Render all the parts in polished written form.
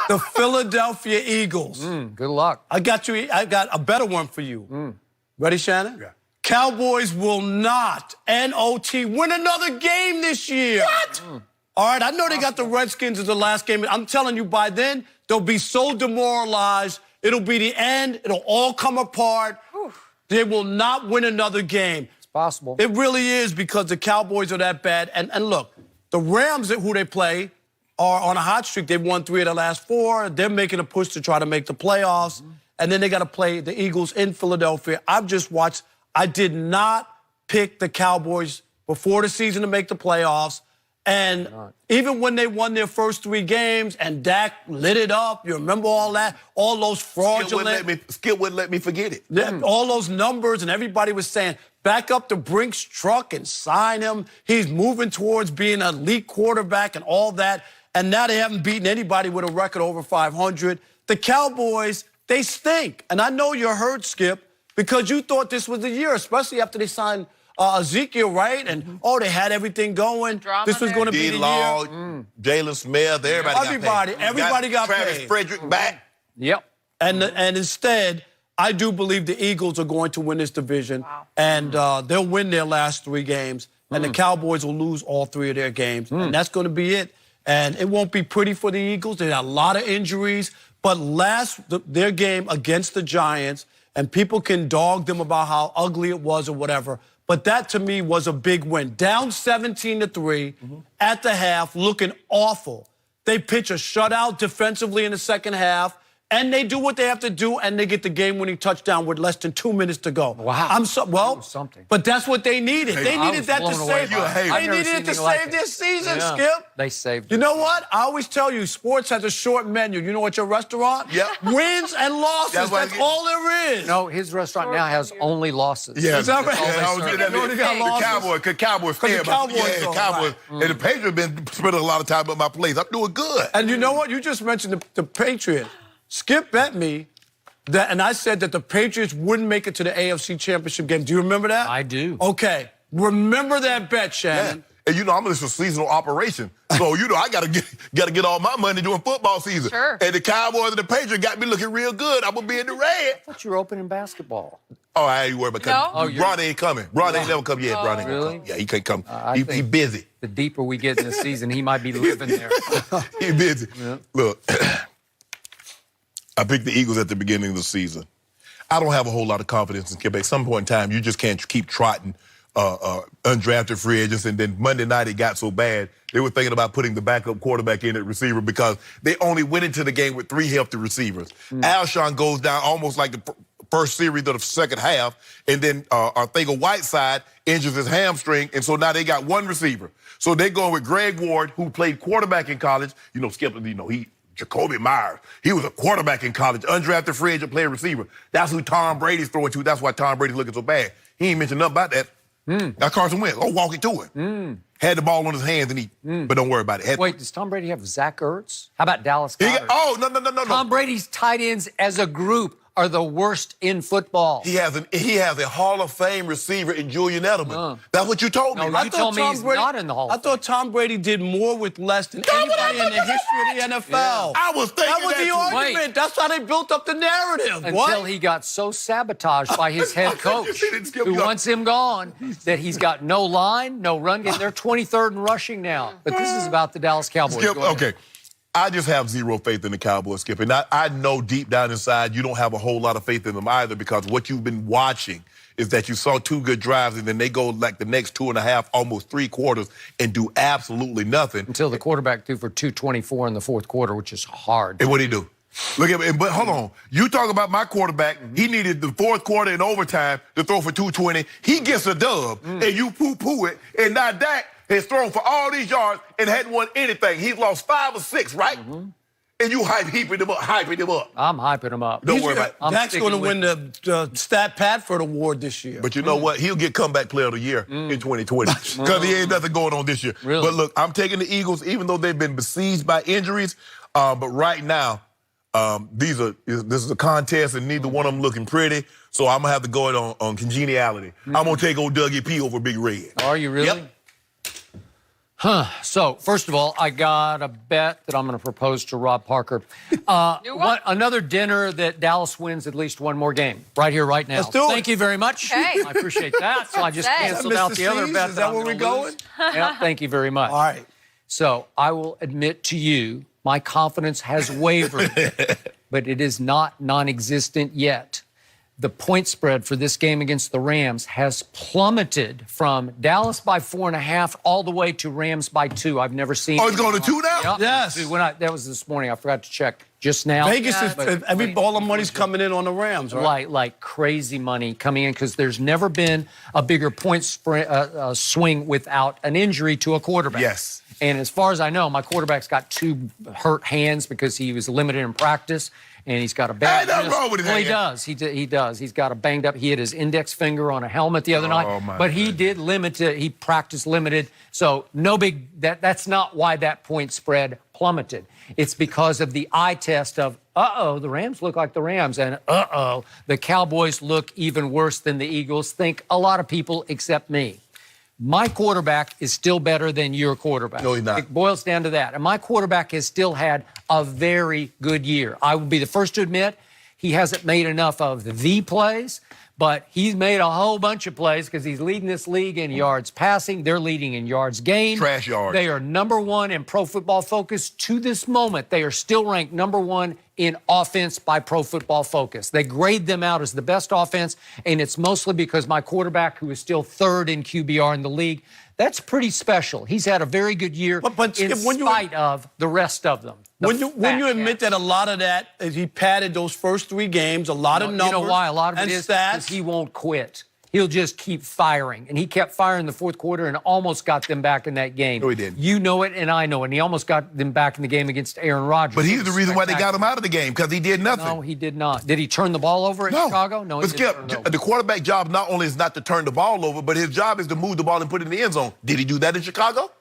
The Philadelphia Eagles. Good luck. I got a better one for you. Ready, Shannon? Yeah. Cowboys will not, N-O-T, win another game this year. What? All right, I know they got the Redskins as the last game. I'm telling you, by then, they'll be so demoralized. It'll be the end. It'll all come apart. They will not win another game. It's possible. It really is because the Cowboys are that bad. And look, the Rams, who they play, are on a hot streak. They've won 3 of the last 4. They're making a push to try to make the playoffs. And then they got to play the Eagles in Philadelphia. I've just watched. I did not pick the Cowboys before the season to make the playoffs. And even when they won their first 3 games and Dak lit it up, you remember all that? All those fraudulent... Skip wouldn't let me forget it. Yeah, all those numbers, and everybody was saying, back up the Brinks truck and sign him. He's moving towards being an elite quarterback and all that. And now they haven't beaten anybody with a record over 500. The Cowboys, they stink. And I know you're hurt, Skip, because you thought this was the year, especially after they signed Ezekiel, right? And, they had everything going. This was going to be the year. Jalen Smith, everybody got paid. Travis Frederick back. Yep. And instead, I do believe the Eagles are going to win this division. Wow. And they'll win their last 3 games. And the Cowboys will lose all 3 of their games. And that's going to be it. And it won't be pretty for the Eagles. They got a lot of injuries. But their game against the Giants, and people can dog them about how ugly it was or whatever, but that to me was a big win. Down 17-3 at the half, looking awful. They pitch a shutout defensively in the second half, and they do what they have to do, and they get the game-winning touchdown with less than 2 minutes to go. Wow. Something. But that's what they needed. They needed that to save. They needed it to save their season, Skip. They saved it. You know what? I always tell you, sports has a short menu. You know what your restaurant? Yep. Wins and losses. That's all there is. No, his restaurant now has only losses. Yeah, Is that right? The Cowboys fair. Cowboys. And the Patriots have been spending a lot of time at my place. I'm doing good. And you know what? You just mentioned the Patriots. Skip bet me that, and I said that the Patriots wouldn't make it to the AFC Championship game. Do you remember that? I do. Okay. Remember that bet, Shannon. Yeah. And I'm just a seasonal operation. So, I gotta get all my money during football season. Sure. And the Cowboys and the Patriots got me looking real good. I'm gonna be in the red. I thought you were opening basketball. Oh, I ain't worried about coming. No? Bron ain't coming. Bron ain't never come yet. Bron ain't Really? come. Yeah, he can't come. I He think busy. The deeper we get in the season, he might be living there. He busy. Yeah. Look, I picked the Eagles at the beginning of the season. I don't have a whole lot of confidence in Skip. At some point in time, you just can't keep trotting undrafted free agents. And then Monday night, it got so bad, they were thinking about putting the backup quarterback in at receiver because they only went into the game with 3 healthy receivers. Alshon goes down almost like the first series of the second half, and then Arcega-Whiteside injures his hamstring, and so now they got 1 receiver. So they're going with Greg Ward, who played quarterback in college. Skip, Jacoby Myers. He was a quarterback in college, undrafted free agent, player receiver. That's who Tom Brady's throwing to. That's why Tom Brady's looking so bad. He ain't mentioned nothing about that. Now Carson Wentz, walk it to him. Had the ball on his hands, but don't worry about it. Wait, does Tom Brady have Zach Ertz? How about Dallas Goedert? No. Tom Brady's tight ends as a group are the worst in football. He has a Hall of Fame receiver in Julian Edelman. That's what you told me. No, you told me he's not in the Hall of Fame. I thought Tom Brady did more with less than anybody in the history of the NFL. Yeah. I was thinking that was the argument. Wait. That's how they built up the narrative. Until he got so sabotaged by his head coach, who wants him gone, that he's got no line, no run game. They're 23rd in rushing now. But this is about the Dallas Cowboys. Skip, okay. I just have zero faith in the Cowboys, Skip. And I know deep down inside you don't have a whole lot of faith in them either because what you've been watching is that you saw 2 good drives and then they go like the next 2.5, almost 3 quarters and do absolutely nothing. Until the quarterback threw for 224 in the 4th quarter, which is hard. And what'd he do? Look at me, but hold on. You talk about my quarterback. He needed the 4th quarter and overtime to throw for 220. He gets a dub, and you poo-poo it. And now Dak has thrown for all these yards and hadn't won anything. He's lost 5 or 6, right? And you hyping him up. I'm hyping him up. Don't worry about it. Dak's going to win the Stat Padford Award this year. But you know what? He'll get comeback player of the year in 2020 because he ain't nothing going on this year. Really? But look, I'm taking the Eagles, even though they've been besieged by injuries. But right now, this is a contest, and neither one of them looking pretty. So I'm gonna have to go in on congeniality. I'm gonna take old Dougie P over Big Red. Are you really? Yep. So, first of all, I got a bet that I'm going to propose to Rob Parker. Another dinner that Dallas wins at least one more game. Right here, right now. Let's do it. Thank you very much. Okay. I appreciate that. So I just canceled out the other bet. Is that where we're going? Yeah, thank you very much. All right. So I will admit to you, my confidence has wavered, but it is not non-existent yet. The point spread for this game against the Rams has plummeted from Dallas by 4.5 all the way to Rams by 2. I've never seen. Oh, it's going to 2 now? Yep. Yes. That was this morning. I forgot to check just now. Vegas is all the money's coming in on the Rams, right? Like crazy money coming in because there's never been a bigger point swing without an injury to a quarterback. Yes. And as far as I know, my quarterback's got 2 hurt hands because he was limited in practice. And he's got a bad. Ain't nothing wrong with his hand. He does. He does. He's got a banged up. He hit his index finger on a helmet the other night. But he did limit it. He practiced limited. So no big. That's not why that point spread plummeted. It's because of the eye test of the Rams look like the Rams, and the Cowboys look even worse than the Eagles. Think a lot of people except me. My quarterback is still better than your quarterback. No, he's not. It boils down to that. And my quarterback has still had a very good year. I will be the first to admit he hasn't made enough of the plays, but he's made a whole bunch of plays because he's leading this league in yards passing. They're leading in yards gained. Trash yards. They are number 1 in Pro Football Focus. To this moment, they are still ranked number 1 in offense by Pro Football Focus. They grade them out as the best offense, and it's mostly because my quarterback, who is still 3rd in QBR in the league, that's pretty special. He's had a very good year in spite of the rest of them. When you admit that a lot of that, he padded those first 3 games, a lot of numbers. You know why? A lot of it is stats. because he won't quit. He'll just keep firing. And he kept firing in the fourth quarter and almost got them back in that game. No, he didn't. You know it, and I know it. And he almost got them back in the game against Aaron Rodgers. But he's the reason why they got him out of the game, because he did nothing. No, he did not. Did he turn the ball over in Chicago? No, he but didn't turn it over. The quarterback job not only is not to turn the ball over, but his job is to move the ball and put it in the end zone. Did he do that in Chicago?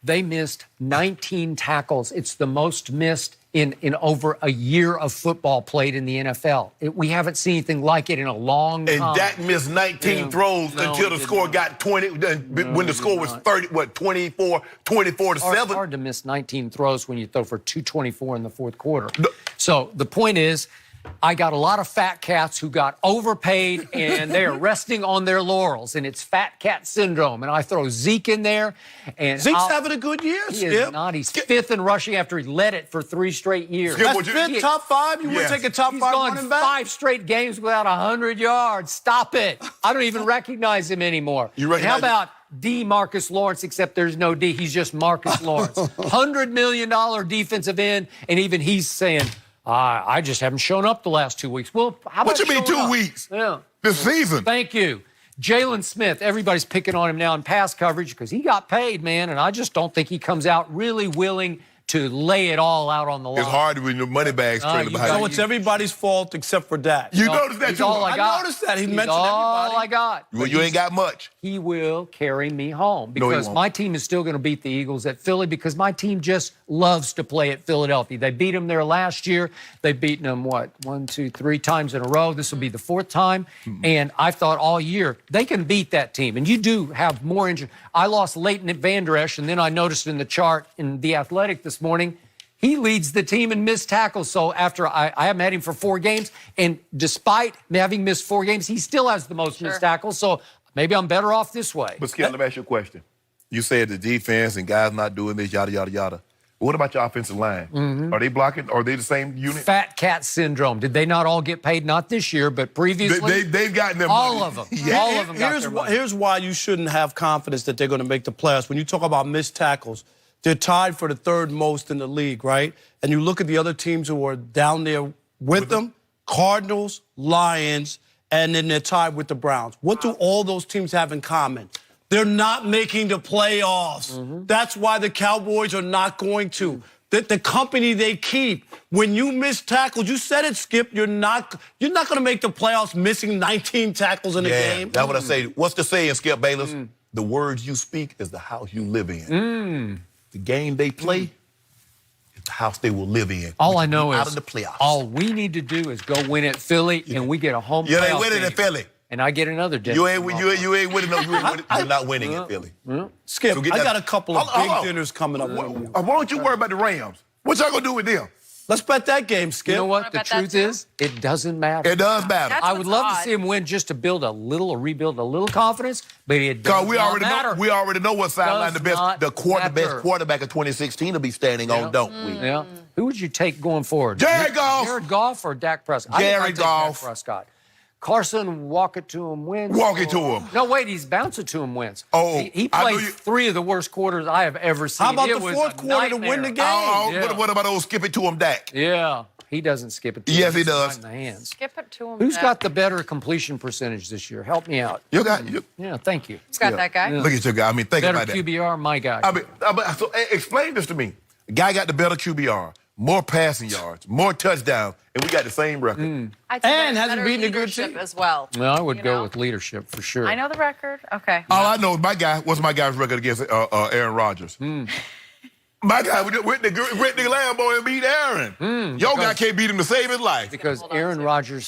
They missed 19 tackles. It's the most missed in over a year of football played in the NFL. We haven't seen anything like it in a long time. And Dak missed 19 throws until the score got 20, when the score was 24 to 7. It's hard to miss 19 throws when you throw for 224 in the fourth quarter. So the point is, I got a lot of fat cats who got overpaid and they're resting on their laurels, and it's fat cat syndrome. And I throw Zeke in there. And Zeke's having a good year, He Skip. is not. He's 5th in rushing after he led it for 3 straight years. Skip, That's 5th, top 5? You would take a top 5 He's gone running back? 5 straight games without 100 yards. Stop it. I don't even recognize him anymore. How about D. Marcus Lawrence, except there's no D. He's just Marcus Lawrence. $100 million defensive end, and even he's saying, I just haven't shown up the last 2 weeks. Well, how about What you mean 2 weeks? Yeah. This season. Thank you. Jalen Smith, everybody's picking on him now in pass coverage because he got paid, man, and I just don't think he comes out really willing to lay it all out on the line. It's hard when your money bag's trailing behind you. No, it's everybody's fault except for Dak. You noticed that, too? I noticed that. He mentioned all everybody. I got. Well, you ain't got much. He will carry me home No, he because won't. my team is still going to beat the Eagles at Philly because my team just loves to play at Philadelphia. They beat them there last year. They've beaten them, 1, 2, 3 times in a row. This will be the 4th time. And I thought all year they can beat that team. And you do have more injury. I lost Leighton Vander Esch, and then I noticed in the chart in The Athletic this morning, he leads the team in missed tackles. So after I haven't had him for 4 games, and despite having missed 4 games, he still has the most missed tackles. So maybe I'm better off this way. But, Skip, let me ask you a question. You said the defense and guys not doing this, yada, yada, yada. What about your offensive line? Are they blocking? Are they the same unit? Fat cat syndrome. Did they not all get paid? Not this year, but previously. They've gotten them all money. of them. Yeah. All of them got their money. Here's why you shouldn't have confidence that they're going to make the playoffs. When you talk about missed tackles, they're tied for the 3rd most in the league, right? And you look at the other teams who are down there with them, Cardinals, Lions, and then they're tied with the Browns. What do all those teams have in common? They're not making the playoffs. That's why the Cowboys are not going to. The company they keep. When you miss tackles, you said it, Skip, you're not going to make the playoffs missing 19 tackles in a game. That's what I say. What's the saying, Skip Bayless? The words you speak is the house you live in. The game they play is the house they will live in. All I know out is of the playoffs. all we need to do is go win at Philly, and we get a home playoff they winning game. in Philly. and I get another dinner. You ain't winning. No, you're not winning it, Philly. Skip, So get I that- got a couple of Hold on. big dinners coming up. Why don't you worry about the Rams? What y'all gonna do with them? Let's bet that game, Skip. You know what? Wanna The bet that truth too? is, it doesn't matter. It does matter. That's I would what's love odd. to see him win just to build a little or rebuild a little confidence, but it does Because we not already matter. know. We already know what sideline Does the not best matter. quarterback of 2016 will be standing on, don't we? Yeah. Who would you take going forward? Jared Goff. Jared Goff or Dak Prescott? I think Jared I'd take Goff. Dak Prescott. Carson, walk it to him, wins. Walk it to him. No, wait, he's bouncing to him, wins. Oh, he I know played you- 3 of the worst quarters I have ever seen. How about It the was fourth a quarter to win the nightmare. game? Yeah. What about old skip it to him, Dak? Yeah, he doesn't skip it. To Yes, him. he It's does. right in the hands. Skip it to him. Who's Jack. got the better completion percentage this year? Help me out. You got. Yeah, thank you. Who's got that guy? Look at your guy. I mean, think Better about that. QBR, my guy. So explain this to me. The guy got the better QBR, more passing yards, more touchdowns, and we got the same record. I'd say And that's hasn't better beaten a good leadership team. as well. Well, I would You go know? with leadership for sure. I know the record. Okay. All I know is my guy. What's my guy's record against Aaron Rodgers? My guy went to Lambeau and beat Aaron. Your guy can't beat him to save his life. Because Hold on, Aaron sir. Rodgers